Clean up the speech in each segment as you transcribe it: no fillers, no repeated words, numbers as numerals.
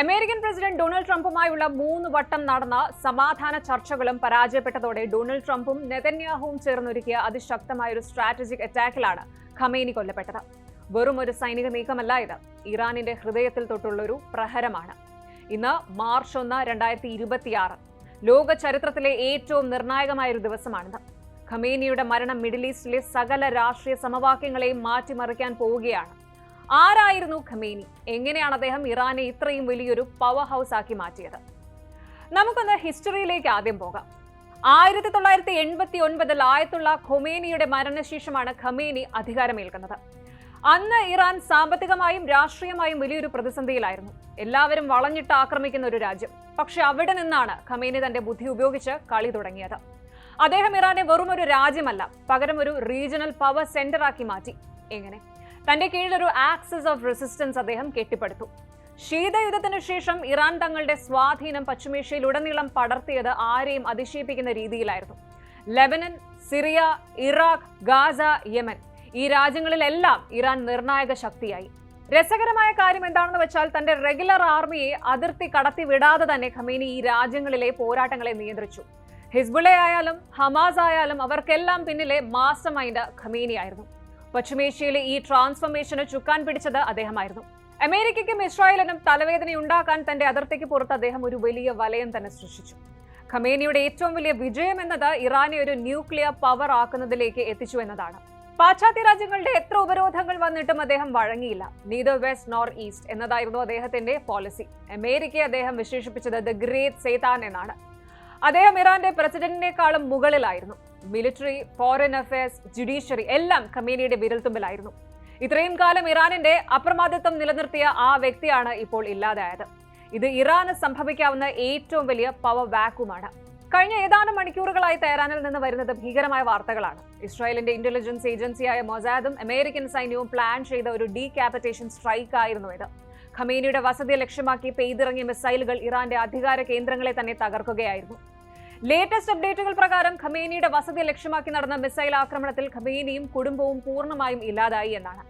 American president Donald ട്രംപുമായുള്ള 3 വട്ടം നടന്ന സമാധാന ചർച്ചകളും പരാജയപ്പെട്ടതോടെ ഡൊണാൾഡ് ട്രംപും നെതന്യാഹുവും ചേർന്നൊരുക്കിയ അതിശക്തമായ ഒരു സ്ട്രാറ്റജിക് അറ്റാക്കിലാണ് ഖമേനി കൊല്ലപ്പെട്ടത്. വെറും ഒരു സൈനിക നീക്കമല്ല ഇത്, ഇറാനിന്റെ ഹൃദയത്തിൽ തൊട്ടുള്ള ഒരു പ്രഹരമാണ്. ഇന്ന് മാർച്ച് 1, 2026 ലോക ചരിത്രത്തിലെ ഏറ്റവും നിർണായകമായ ഒരു ദിവസമാണിത്. ഖമേനിയുടെ മരണം മിഡിൽ ഈസ്റ്റിലെ സകല രാഷ്ട്രീയ സമവാക്യങ്ങളെയും മാറ്റിമറിക്കാൻ പോവുകയാണ്. ആരായിരുന്നു ഖമേനി? എങ്ങനെയാണ് അദ്ദേഹം ഇറാനെ ഇത്രയും വലിയൊരു പവർ ഹൗസ് ആക്കി മാറ്റിയത്? നമുക്കൊന്ന് ഹിസ്റ്ററിയിലേക്ക് ആദ്യം പോകാം. 1989 ആയത്തുള്ള ഖൊമേനിയുടെ മരണശേഷമാണ് ഖമേനി അധികാരമേൽക്കുന്നത്. അന്ന് ഇറാൻ സാമ്പത്തികമായും രാഷ്ട്രീയമായും വലിയൊരു പ്രതിസന്ധിയിലായിരുന്നു. എല്ലാവരും വളഞ്ഞിട്ട് ആക്രമിക്കുന്ന ഒരു രാജ്യം. പക്ഷെ അവിടെ നിന്നാണ് ഖമേനി തന്റെ ബുദ്ധി ഉപയോഗിച്ച് കളി തുടങ്ങിയത്. അദ്ദേഹം ഇറാനെ വെറും ഒരു രാജ്യമല്ല, പകരം ഒരു റീജിയണൽ പവർ സെന്റർ ആക്കി മാറ്റി. എങ്ങനെ? തന്റെ കീഴിൽ ഒരു ആക്സിസ് ഓഫ് റെസിസ്റ്റൻസ് അദ്ദേഹം കെട്ടിപ്പടുത്തു. ശീതയുദ്ധത്തിന് ശേഷം ഇറാൻ തങ്ങളുടെ സ്വാധീനം പശ്ചിമേഷ്യയിലുടനീളം പടർത്തിയത് ആരെയും അതിശയിപ്പിക്കുന്ന രീതിയിലായിരുന്നു. Lebanon, Syria, Iraq, Gaza, Yemen ഈ രാജ്യങ്ങളിലെല്ലാം ഇറാൻ നിർണായക ശക്തിയായി. രസകരമായ കാര്യം എന്താണെന്ന് വെച്ചാൽ തന്റെ റെഗുലർ ആർമിയെ അതിർത്തി കടത്തി വിടാതെ തന്നെ ഖമേനി ഈ രാജ്യങ്ങളിലെ പോരാട്ടങ്ങളെ നിയന്ത്രിച്ചു. ഹിസ്ബുള്ള ആയാലും ഹമാസ് ആയാലും അവർക്കെല്ലാം പിന്നിലെ മാസ്റ്റർ മൈൻഡ് ഖമേനിയായിരുന്നു. പശ്ചിമേഷ്യയിലെ ഈ ട്രാൻസ്ഫോർമേഷന് ചുക്കാൻ പിടിച്ചത് അദ്ദേഹമായിരുന്നു. അമേരിക്കയ്ക്കും ഇസ്രായേലിനും തലവേദനയുണ്ടാക്കാൻ തന്റെ അതിർത്തിക്ക് പുറത്ത് അദ്ദേഹം ഒരു വലിയ വലയം തന്നെ സൃഷ്ടിച്ചു. ഖമേനിയുടെ ഏറ്റവും വലിയ വിജയം എന്നത് ഇറാനെ ഒരു ന്യൂക്ലിയർ പവർ ആക്കുന്നതിലേക്ക് എത്തിച്ചു എന്നതാണ്. പാശ്ചാത്യ രാജ്യങ്ങളുടെ എത്ര ഉപരോധങ്ങൾ വന്നിട്ടും അദ്ദേഹം വഴങ്ങിയില്ല. നീദർ വെസ്റ്റ് നോർ ഈസ്റ്റ് എന്നതായിരുന്നു അദ്ദേഹത്തിന്റെ പോളിസി. അമേരിക്കയെ അദ്ദേഹം വിശേഷിപ്പിച്ചത് ദ ഗ്രേറ്റ് സൈത്താൻ എന്നാണ്. അദ്ദേഹം ഇറാന്റെ പ്രസിഡന്റിനേക്കാളും മുകളിലായിരുന്നു. മിലിറ്ററി, ഫോറിൻ അഫയേഴ്സ്, ജുഡീഷ്യറി എല്ലാം ഖമേനിയുടെ വിരൽത്തുമ്പിലായിരുന്നു. ഇത്രയും കാലം ഇറാനിന്റെ അപ്രമാദിത്വം നിലനിർത്തിയ ആ വ്യക്തിയാണ് ഇപ്പോൾ ഇല്ലാതായത്. ഇത് ഇറാന് സംഭവിക്കാവുന്ന ഏറ്റവും വലിയ പവർ വാക്യൂമാണ്. കഴിഞ്ഞ ഏതാനും മണിക്കൂറുകളായി തെഹ്റാനിൽ നിന്ന് വരുന്നത് ഭീകരമായ വാർത്തകളാണ്. ഇസ്രായേലിന്റെ ഇന്റലിജൻസ് ഏജൻസിയായ മൊസാദും അമേരിക്കൻ സൈന്യവും പ്ലാൻ ചെയ്ത ഒരു ഡീകാപിറ്റേഷൻ സ്ട്രൈക്ക് ആയിരുന്നു ഇത്. ഖമേനിയുടെ വസതിയെ ലക്ഷ്യമാക്കി പെയ്തിറങ്ങിയ മിസൈലുകൾ ഇറാന്റെ അധികാര കേന്ദ്രങ്ങളെ തന്നെ തകർക്കുകയായിരുന്നു. ലേറ്റസ്റ്റ് അപ്ഡേറ്റുകൾ പ്രകാരം ഖമേനിയുടെ വസതി ലക്ഷ്യമാക്കി നടന്ന മിസൈൽ ആക്രമണത്തിൽ ഖമേനിയും കുടുംബവും പൂർണ്ണമായും ഇല്ലാതായി എന്നാണ്.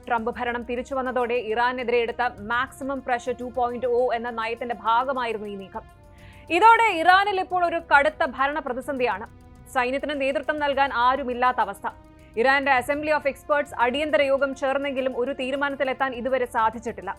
ട്രംപ് ഭരണം തിരിച്ചു വന്നതോടെ ഇറാനെതിരെ എടുത്ത മാക്സിമം പ്രഷർ 2.0 എന്ന നയത്തിന്റെ ഭാഗമായിരുന്നു ഈ നീക്കം. ഇതോടെ ഇറാനിൽ ഇപ്പോൾ ഒരു കടുത്ത ഭരണ പ്രതിസന്ധിയാണ്. സൈന്യത്തിന് നേതൃത്വം നൽകാൻ ആരുമില്ലാത്ത അവസ്ഥ. ഇറാന്റെ അസംബ്ലി ഓഫ് എക്സ്പേർട്സ് അടിയന്തര യോഗം ചേർന്നെങ്കിലും ഒരു തീരുമാനത്തിലെത്താൻ ഇതുവരെ സാധിച്ചിട്ടില്ല.